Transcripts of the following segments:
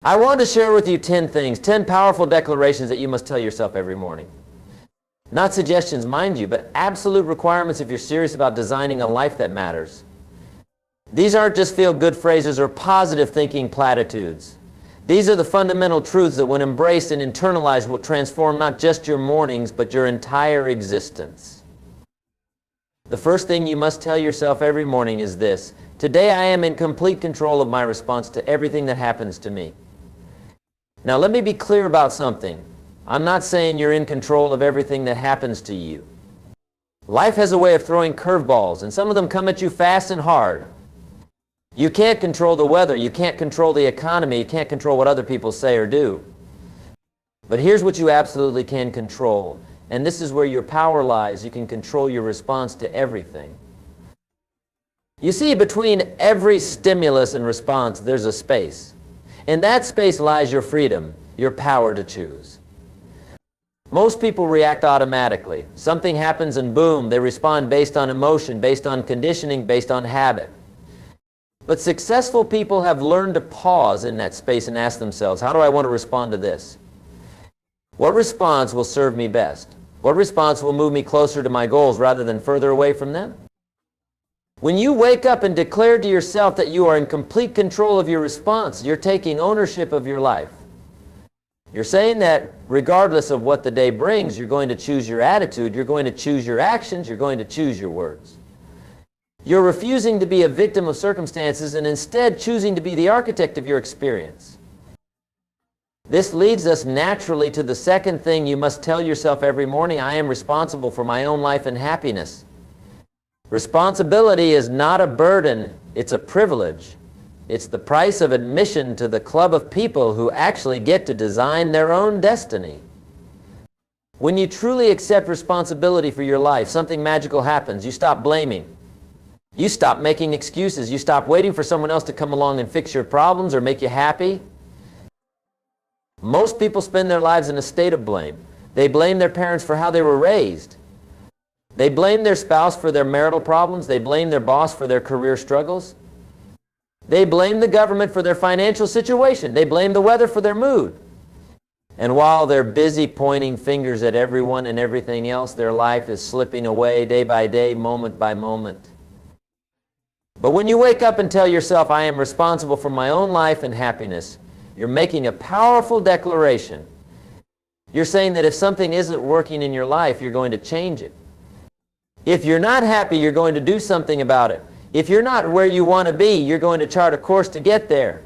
I want to share with you 10 things, 10 powerful declarations that you must tell yourself every morning. Not suggestions, mind you, but absolute requirements if you're serious about designing a life that matters. These aren't just feel-good phrases or positive thinking platitudes. These are the fundamental truths that when embraced and internalized will transform not just your mornings, but your entire existence. The first thing you must tell yourself every morning is this: today I am in complete control of my response to everything that happens to me. Now let me be clear about something. I'm not saying you're in control of everything that happens to you. Life has a way of throwing curveballs, and some of them come at you fast and hard. You can't control the weather, you can't control the economy, you can't control what other people say or do. But here's what you absolutely can control, and this is where your power lies. You can control your response to everything. You see, between every stimulus and response, there's a space. In that space lies your freedom, your power to choose. Most people react automatically. Something happens and boom, they respond based on emotion, based on conditioning, based on habit. But successful people have learned to pause in that space and ask themselves, how do I want to respond to this? What response will serve me best? What response will move me closer to my goals rather than further away from them? When you wake up and declare to yourself that you are in complete control of your response, you're taking ownership of your life. You're saying that regardless of what the day brings, you're going to choose your attitude, you're going to choose your actions, you're going to choose your words. You're refusing to be a victim of circumstances and instead choosing to be the architect of your experience. This leads us naturally to the second thing you must tell yourself every morning: I am responsible for my own life and happiness. Responsibility is not a burden, it's a privilege. It's the price of admission to the club of people who actually get to design their own destiny. When you truly accept responsibility for your life, something magical happens. You stop blaming. You stop making excuses. You stop waiting for someone else to come along and fix your problems or make you happy. Most people spend their lives in a state of blame. They blame their parents for how they were raised. They blame their spouse for their marital problems. They blame their boss for their career struggles. They blame the government for their financial situation. They blame the weather for their mood. And while they're busy pointing fingers at everyone and everything else, their life is slipping away day by day, moment by moment. But when you wake up and tell yourself, I am responsible for my own life and happiness, you're making a powerful declaration. You're saying that if something isn't working in your life, you're going to change it. If you're not happy, you're going to do something about it. If you're not where you want to be, you're going to chart a course to get there.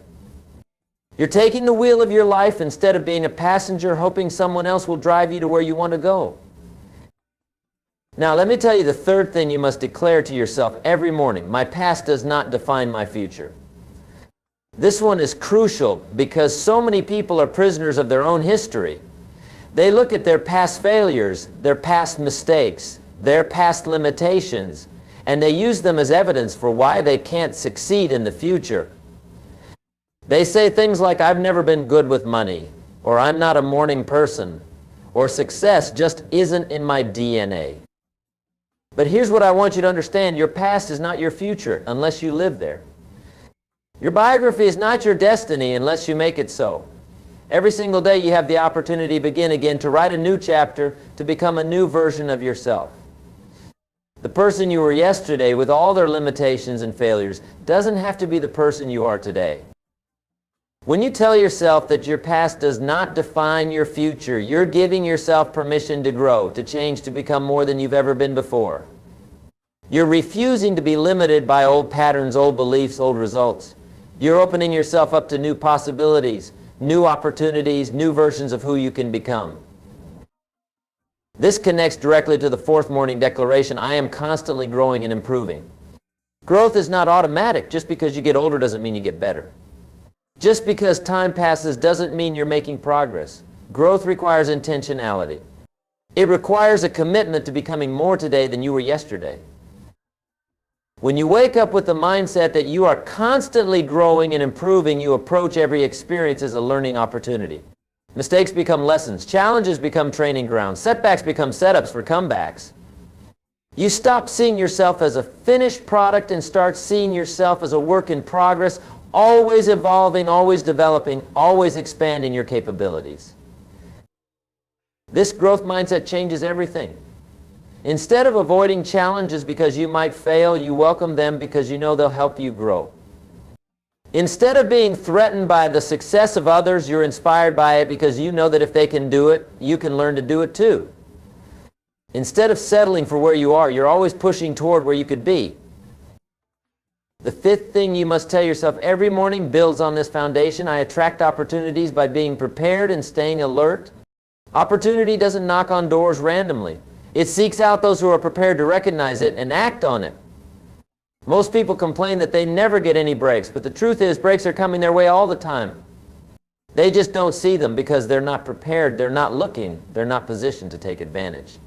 You're taking the wheel of your life instead of being a passenger hoping someone else will drive you to where you want to go. Now, let me tell you the third thing you must declare to yourself every morning: my past does not define my future. This one is crucial because so many people are prisoners of their own history. They look at their past failures, their past mistakes, their past limitations, and they use them as evidence for why they can't succeed in the future. They say things like, I've never been good with money, or I'm not a morning person, or success just isn't in my DNA. But here's what I want you to understand: your past is not your future unless you live there. Your biography is not your destiny unless you make it so. Every single day you have the opportunity to begin again, to write a new chapter, to become a new version of yourself. The person you were yesterday, with all their limitations and failures, doesn't have to be the person you are today. When you tell yourself that your past does not define your future, you're giving yourself permission to grow, to change, to become more than you've ever been before. You're refusing to be limited by old patterns, old beliefs, old results. You're opening yourself up to new possibilities, new opportunities, new versions of who you can become. This connects directly to the fourth morning declaration: I am constantly growing and improving. Growth is not automatic. Just because you get older doesn't mean you get better. Just because time passes doesn't mean you're making progress. Growth requires intentionality. It requires a commitment to becoming more today than you were yesterday. When you wake up with the mindset that you are constantly growing and improving, you approach every experience as a learning opportunity. Mistakes become lessons. Challenges become training grounds. Setbacks become setups for comebacks. You stop seeing yourself as a finished product and start seeing yourself as a work in progress, always evolving, always developing, always expanding your capabilities. This growth mindset changes everything. Instead of avoiding challenges because you might fail, you welcome them because you know they'll help you grow. Instead of being threatened by the success of others, you're inspired by it because you know that if they can do it, you can learn to do it too. Instead of settling for where you are, you're always pushing toward where you could be. The fifth thing you must tell yourself every morning builds on this foundation. I attract opportunities by being prepared and staying alert. Opportunity doesn't knock on doors randomly. It seeks out those who are prepared to recognize it and act on it. Most people complain that they never get any breaks, but the truth is breaks are coming their way all the time. They just don't see them because they're not prepared, they're not looking, they're not positioned to take advantage.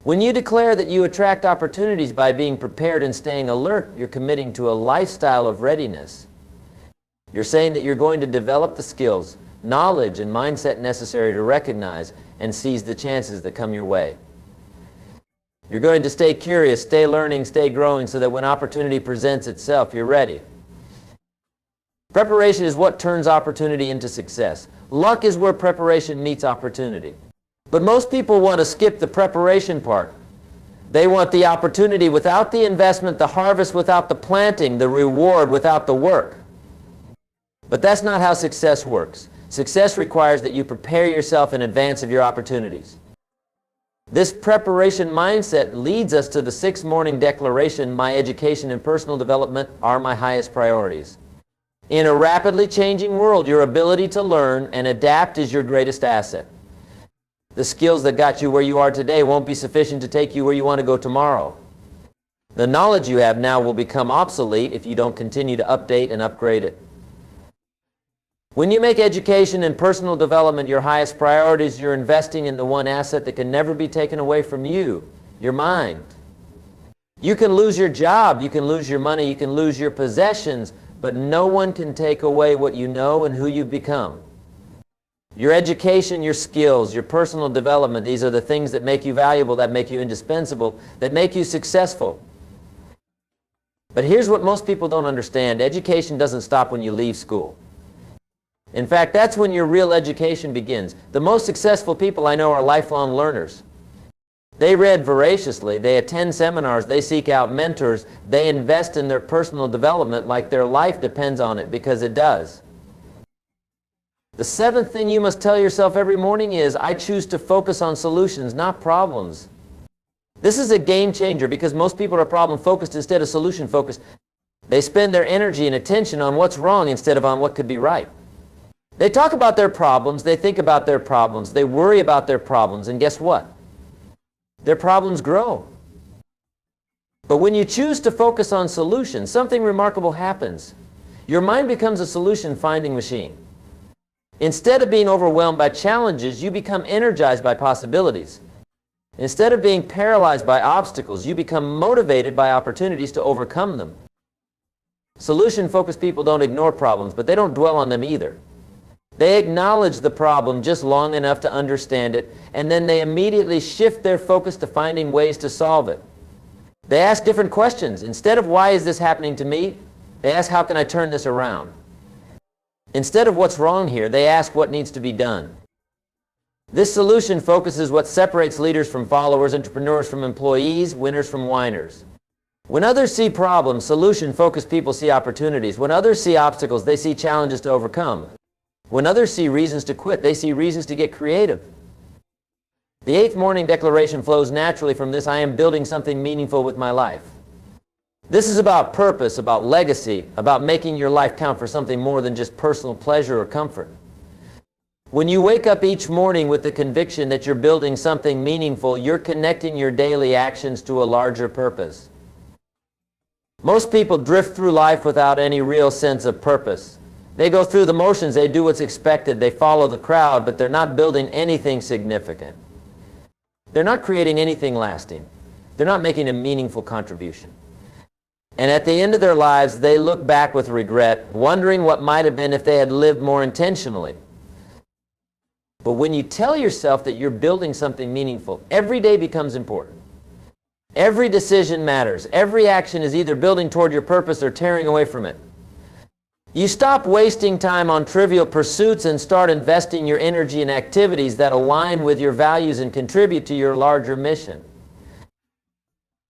When you declare that you attract opportunities by being prepared and staying alert, you're committing to a lifestyle of readiness. You're saying that you're going to develop the skills, knowledge, and mindset necessary to recognize and seize the chances that come your way. You're going to stay curious, stay learning, stay growing so that when opportunity presents itself, you're ready. Preparation is what turns opportunity into success. Luck is where preparation meets opportunity. But most people want to skip the preparation part. They want the opportunity without the investment, the harvest without the planting, the reward without the work. But that's not how success works. Success requires that you prepare yourself in advance of your opportunities. This preparation mindset leads us to the 6th morning declaration, my education and personal development are my highest priorities. In a rapidly changing world, your ability to learn and adapt is your greatest asset. The skills that got you where you are today won't be sufficient to take you where you want to go tomorrow. The knowledge you have now will become obsolete if you don't continue to update and upgrade it. When you make education and personal development your highest priorities, you're investing in the one asset that can never be taken away from you, your mind. You can lose your job, you can lose your money, you can lose your possessions, but no one can take away what you know and who you've become. Your education, your skills, your personal development, these are the things that make you valuable, that make you indispensable, that make you successful. But here's what most people don't understand. Education doesn't stop when you leave school. In fact, that's when your real education begins. The most successful people I know are lifelong learners. They read voraciously, they attend seminars, they seek out mentors, they invest in their personal development like their life depends on it, because it does. The 7th thing you must tell yourself every morning is, I choose to focus on solutions, not problems. This is a game changer because most people are problem focused instead of solution focused. They spend their energy and attention on what's wrong instead of on what could be right. They talk about their problems, they think about their problems, they worry about their problems, and guess what? Their problems grow. But when you choose to focus on solutions, something remarkable happens. Your mind becomes a solution-finding machine. Instead of being overwhelmed by challenges, you become energized by possibilities. Instead of being paralyzed by obstacles, you become motivated by opportunities to overcome them. Solution-focused people don't ignore problems, but they don't dwell on them either. They acknowledge the problem just long enough to understand it, and then they immediately shift their focus to finding ways to solve it. They ask different questions. Instead of why is this happening to me, they ask how can I turn this around. Instead of what's wrong here, they ask what needs to be done. This solution focus is what separates leaders from followers, entrepreneurs from employees, winners from whiners. When others see problems, solution-focused people see opportunities. When others see obstacles, they see challenges to overcome. When others see reasons to quit, they see reasons to get creative. The 8th morning declaration flows naturally from this, I am building something meaningful with my life. This is about purpose, about legacy, about making your life count for something more than just personal pleasure or comfort. When you wake up each morning with the conviction that you're building something meaningful, you're connecting your daily actions to a larger purpose. Most people drift through life without any real sense of purpose. They go through the motions, they do what's expected, they follow the crowd, but they're not building anything significant. They're not creating anything lasting. They're not making a meaningful contribution. And at the end of their lives, they look back with regret, wondering what might have been if they had lived more intentionally. But when you tell yourself that you're building something meaningful, every day becomes important. Every decision matters. Every action is either building toward your purpose or tearing away from it. You stop wasting time on trivial pursuits and start investing your energy in activities that align with your values and contribute to your larger mission.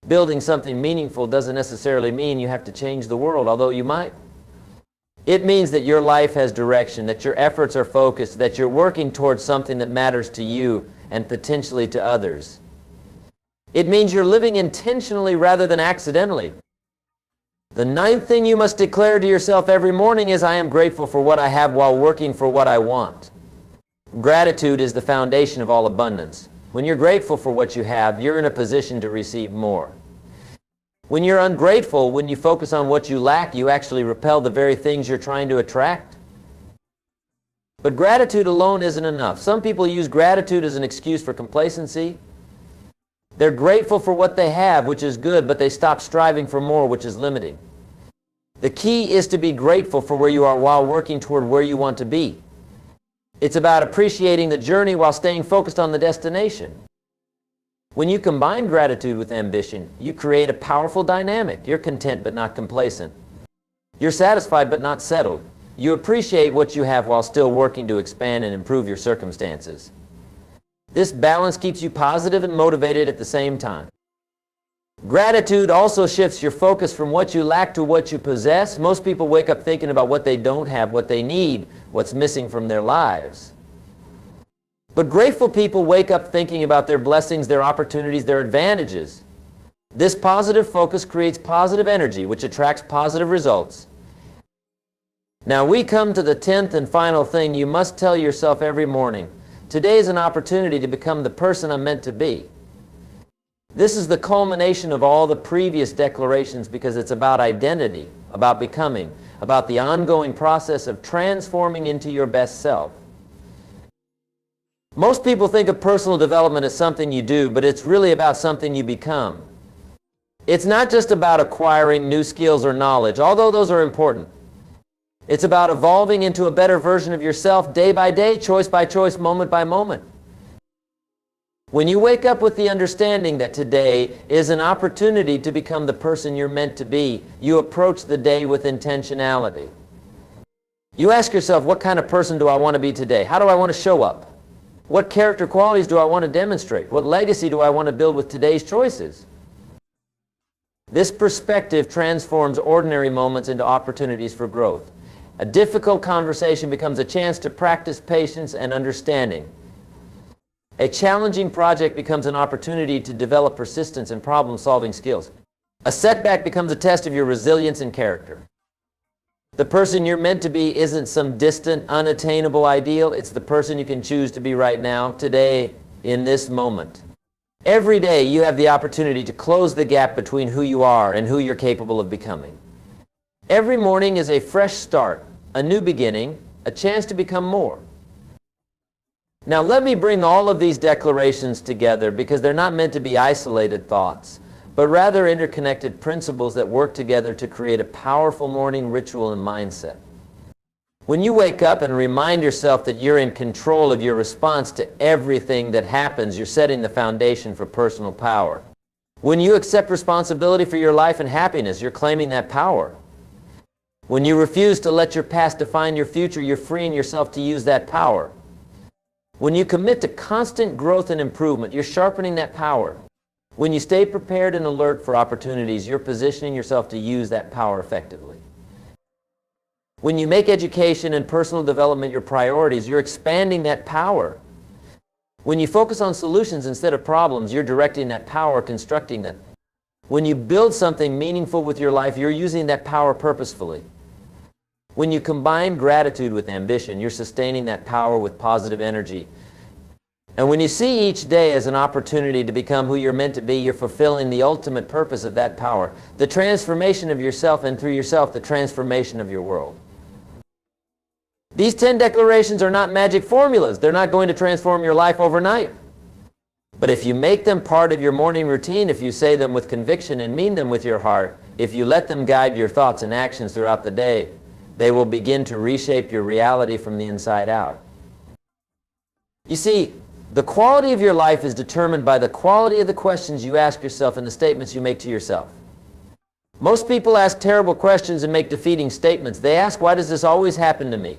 Building something meaningful doesn't necessarily mean you have to change the world, although you might. It means that your life has direction, that your efforts are focused, that you're working towards something that matters to you and potentially to others. It means you're living intentionally rather than accidentally. The ninth thing you must declare to yourself every morning is, I am grateful for what I have while working for what I want. Gratitude is the foundation of all abundance. When you're grateful for what you have, you're in a position to receive more. When you're ungrateful, when you focus on what you lack, you actually repel the very things you're trying to attract. But gratitude alone isn't enough. Some people use gratitude as an excuse for complacency. They're grateful for what they have, which is good, but they stop striving for more, which is limiting. The key is to be grateful for where you are while working toward where you want to be. It's about appreciating the journey while staying focused on the destination. When you combine gratitude with ambition, you create a powerful dynamic. You're content but not complacent. You're satisfied but not settled. You appreciate what you have while still working to expand and improve your circumstances. This balance keeps you positive and motivated at the same time. Gratitude also shifts your focus from what you lack to what you possess. Most people wake up thinking about what they don't have, what they need, what's missing from their lives. But grateful people wake up thinking about their blessings, their opportunities, their advantages. This positive focus creates positive energy, which attracts positive results. Now we come to the 10th and final thing you must tell yourself every morning. Today is an opportunity to become the person I'm meant to be. This is the culmination of all the previous declarations because it's about identity, about becoming, about the ongoing process of transforming into your best self. Most people think of personal development as something you do, but it's really about something you become. It's not just about acquiring new skills or knowledge, although those are important. It's about evolving into a better version of yourself day by day, choice by choice, moment by moment. When you wake up with the understanding that today is an opportunity to become the person you're meant to be, you approach the day with intentionality. You ask yourself, what kind of person do I want to be today? How do I want to show up? What character qualities do I want to demonstrate? What legacy do I want to build with today's choices? This perspective transforms ordinary moments into opportunities for growth. A difficult conversation becomes a chance to practice patience and understanding. A challenging project becomes an opportunity to develop persistence and problem-solving skills. A setback becomes a test of your resilience and character. The person you're meant to be isn't some distant, unattainable ideal. It's the person you can choose to be right now, today, in this moment. Every day you have the opportunity to close the gap between who you are and who you're capable of becoming. Every morning is a fresh start, a new beginning, a chance to become more. Now let me bring all of these declarations together because they're not meant to be isolated thoughts, but rather interconnected principles that work together to create a powerful morning ritual and mindset. When you wake up and remind yourself that you're in control of your response to everything that happens, you're setting the foundation for personal power. When you accept responsibility for your life and happiness, you're claiming that power. When you refuse to let your past define your future, you're freeing yourself to use that power. When you commit to constant growth and improvement, you're sharpening that power. When you stay prepared and alert for opportunities, you're positioning yourself to use that power effectively. When you make education and personal development your priorities, you're expanding that power. When you focus on solutions instead of problems, you're directing that power, constructing them. When you build something meaningful with your life, you're using that power purposefully. When you combine gratitude with ambition, you're sustaining that power with positive energy. And when you see each day as an opportunity to become who you're meant to be, you're fulfilling the ultimate purpose of that power, the transformation of yourself, and through yourself, the transformation of your world. These 10 declarations are not magic formulas. They're not going to transform your life overnight. But if you make them part of your morning routine, if you say them with conviction and mean them with your heart, if you let them guide your thoughts and actions throughout the day, they will begin to reshape your reality from the inside out. You see, the quality of your life is determined by the quality of the questions you ask yourself and the statements you make to yourself. Most people ask terrible questions and make defeating statements. They ask, why does this always happen to me?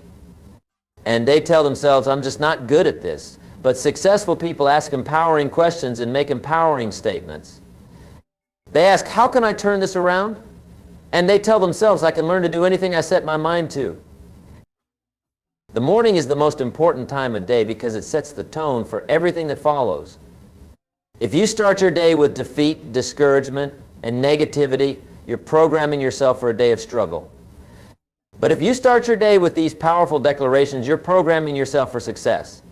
And they tell themselves, I'm just not good at this. But successful people ask empowering questions and make empowering statements. They ask, how can I turn this around? And they tell themselves, I can learn to do anything I set my mind to. The morning is the most important time of day because it sets the tone for everything that follows. If you start your day with defeat, discouragement, and negativity, you're programming yourself for a day of struggle. But if you start your day with these powerful declarations, you're programming yourself for success.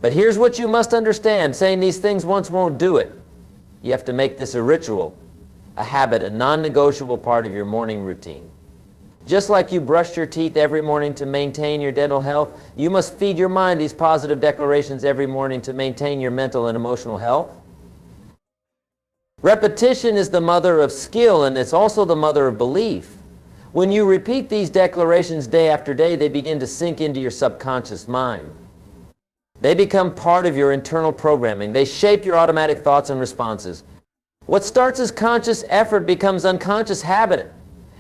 But here's what you must understand. Saying these things once won't do it. You have to make this a ritual, a habit, a non-negotiable part of your morning routine. Just like you brush your teeth every morning to maintain your dental health, you must feed your mind these positive declarations every morning to maintain your mental and emotional health. Repetition is the mother of skill, and it's also the mother of belief. When you repeat these declarations day after day, they begin to sink into your subconscious mind. They become part of your internal programming. They shape your automatic thoughts and responses. What starts as conscious effort becomes unconscious habit.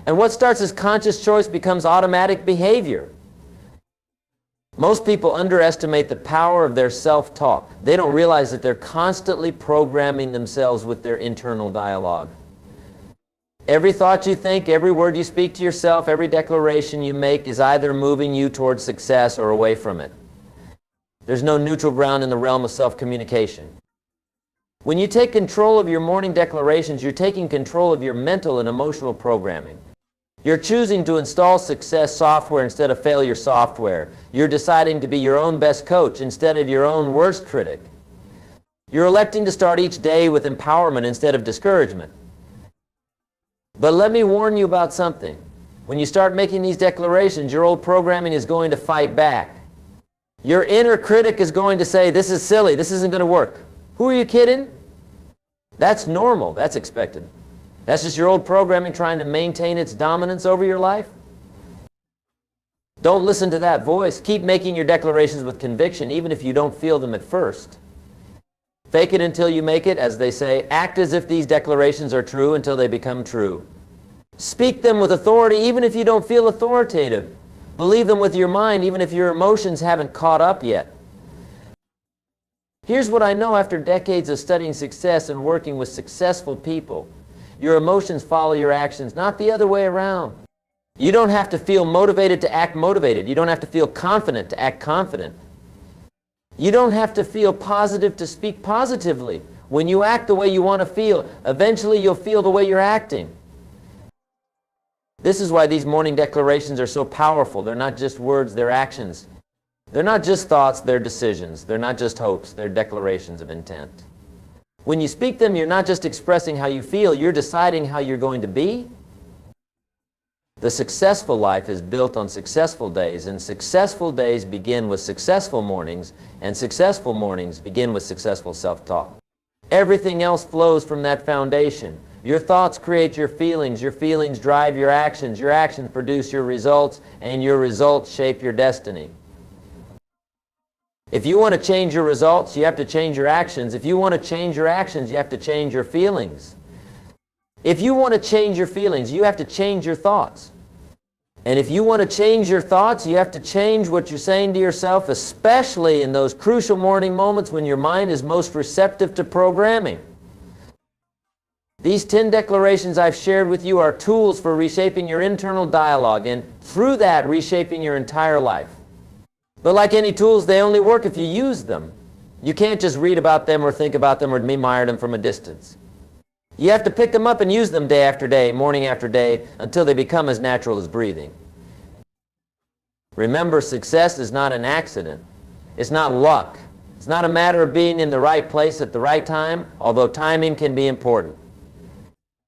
And what starts as conscious choice becomes automatic behavior. Most people underestimate the power of their self-talk. They don't realize that they're constantly programming themselves with their internal dialogue. Every thought you think, every word you speak to yourself, every declaration you make is either moving you towards success or away from it. There's no neutral ground in the realm of self-communication. When you take control of your morning declarations, you're taking control of your mental and emotional programming. You're choosing to install success software instead of failure software. You're deciding to be your own best coach instead of your own worst critic. You're electing to start each day with empowerment instead of discouragement. But let me warn you about something. When you start making these declarations, your old programming is going to fight back. Your inner critic is going to say, this is silly, this isn't going to work. Who are you kidding? That's normal, that's expected. That's just your old programming trying to maintain its dominance over your life. Don't listen to that voice. Keep making your declarations with conviction, even if you don't feel them at first. Fake it until you make it, as they say. Act as if these declarations are true until they become true. Speak them with authority, even if you don't feel authoritative. Believe them with your mind, even if your emotions haven't caught up yet. Here's what I know after decades of studying success and working with successful people. Your emotions follow your actions, not the other way around. You don't have to feel motivated to act motivated. You don't have to feel confident to act confident. You don't have to feel positive to speak positively. When you act the way you want to feel, eventually you'll feel the way you're acting. This is why these morning declarations are so powerful. They're not just words, they're actions. They're not just thoughts, they're decisions. They're not just hopes, they're declarations of intent. When you speak them, you're not just expressing how you feel, you're deciding how you're going to be. The successful life is built on successful days, and successful days begin with successful mornings, and successful mornings begin with successful self-talk. Everything else flows from that foundation. Your thoughts create your feelings drive your actions produce your results, and your results shape your destiny. If you want to change your results, you have to change your actions. If you want to change your actions, you have to change your feelings. If you want to change your feelings, you have to change your thoughts. And if you want to change your thoughts, you have to change what you're saying to yourself, especially in those crucial morning moments when your mind is most receptive to programming. These 10 declarations I've shared with you are tools for reshaping your internal dialogue, and through that, reshaping your entire life. But like any tools, they only work if you use them. You can't just read about them or think about them or admire them from a distance. You have to pick them up and use them day after day, morning after day, until they become as natural as breathing. Remember, success is not an accident. It's not luck. It's not a matter of being in the right place at the right time, although timing can be important.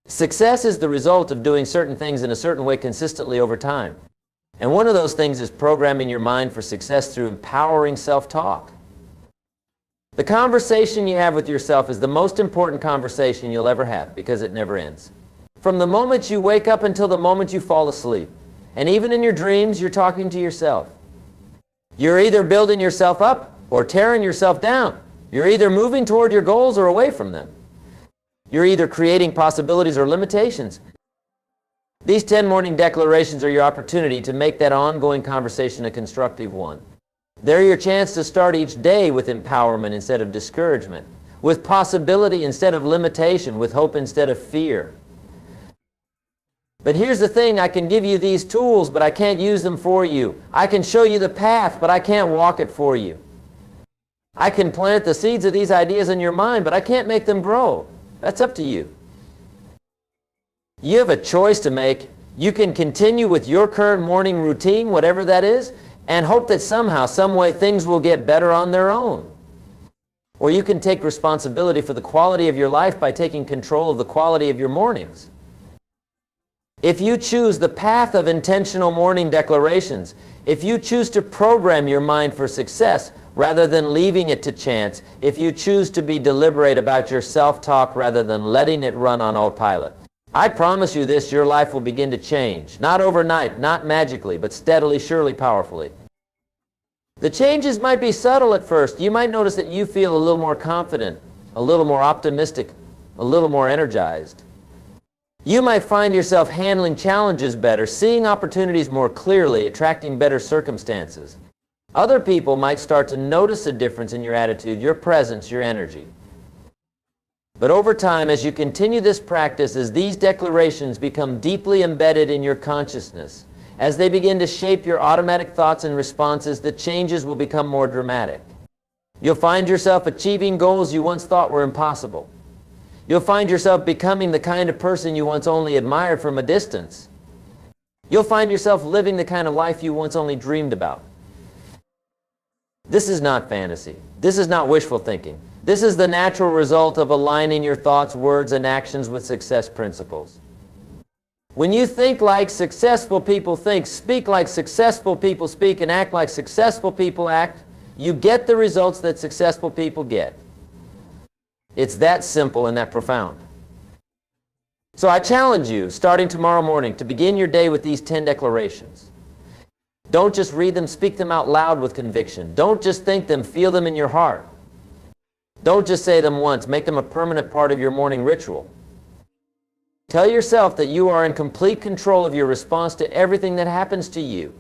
Success is the result of doing certain things in a certain way consistently over time. And one of those things is programming your mind for success through empowering self-talk. The conversation you have with yourself is the most important conversation you'll ever have because it never ends. From the moment you wake up until the moment you fall asleep. And even in your dreams, you're talking to yourself. You're either building yourself up or tearing yourself down. You're either moving toward your goals or away from them. You're either creating possibilities or limitations. These 10 morning declarations are your opportunity to make that ongoing conversation a constructive one. They're your chance to start each day with empowerment instead of discouragement, with possibility instead of limitation, with hope instead of fear. But here's the thing, I can give you these tools, but I can't use them for you. I can show you the path, but I can't walk it for you. I can plant the seeds of these ideas in your mind, but I can't make them grow. That's up to you. You have a choice to make. You can continue with your current morning routine, whatever that is, and hope that somehow, some way, things will get better on their own. Or you can take responsibility for the quality of your life by taking control of the quality of your mornings. If you choose the path of intentional morning declarations, if you choose to program your mind for success rather than leaving it to chance, if you choose to be deliberate about your self-talk rather than letting it run on autopilot, I promise you this, your life will begin to change. Not overnight, not magically, but steadily, surely, powerfully. The changes might be subtle at first. You might notice that you feel a little more confident, a little more optimistic, a little more energized. You might find yourself handling challenges better, seeing opportunities more clearly, attracting better circumstances. Other people might start to notice a difference in your attitude, your presence, your energy. But over time, as you continue this practice, as these declarations become deeply embedded in your consciousness, as they begin to shape your automatic thoughts and responses, the changes will become more dramatic. You'll find yourself achieving goals you once thought were impossible. You'll find yourself becoming the kind of person you once only admired from a distance. You'll find yourself living the kind of life you once only dreamed about. This is not fantasy. This is not wishful thinking. This is the natural result of aligning your thoughts, words, and actions with success principles. When you think like successful people think, speak like successful people speak, and act like successful people act, you get the results that successful people get. It's that simple and that profound. So I challenge you, starting tomorrow morning, to begin your day with these 10 declarations. Don't just read them, speak them out loud with conviction. Don't just think them, feel them in your heart. Don't just say them once, make them a permanent part of your morning ritual. Tell yourself that you are in complete control of your response to everything that happens to you.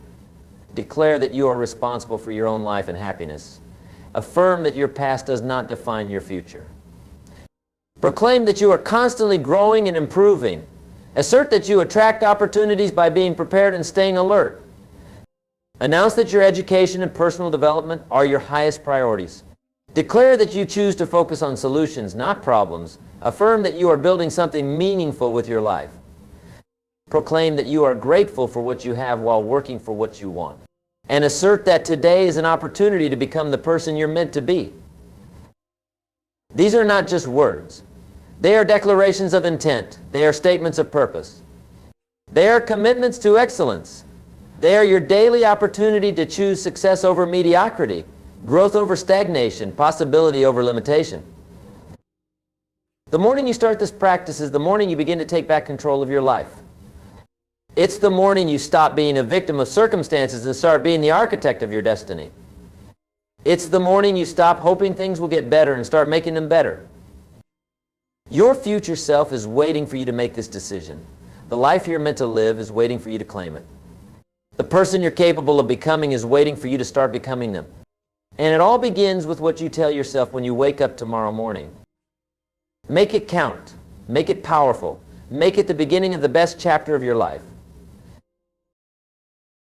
Declare that you are responsible for your own life and happiness. Affirm that your past does not define your future. Proclaim that you are constantly growing and improving. Assert that you attract opportunities by being prepared and staying alert. Announce that your education and personal development are your highest priorities. Declare that you choose to focus on solutions, not problems. Affirm that you are building something meaningful with your life. Proclaim that you are grateful for what you have while working for what you want. And assert that today is an opportunity to become the person you're meant to be. These are not just words. They are declarations of intent. They are statements of purpose. They are commitments to excellence. They are your daily opportunity to choose success over mediocrity, growth over stagnation, possibility over limitation. The morning you start this practice is the morning you begin to take back control of your life. It's the morning you stop being a victim of circumstances and start being the architect of your destiny. It's the morning you stop hoping things will get better and start making them better. Your future self is waiting for you to make this decision. The life you're meant to live is waiting for you to claim it. The person you're capable of becoming is waiting for you to start becoming them. And it all begins with what you tell yourself when you wake up tomorrow morning. Make it count. Make it powerful. Make it the beginning of the best chapter of your life.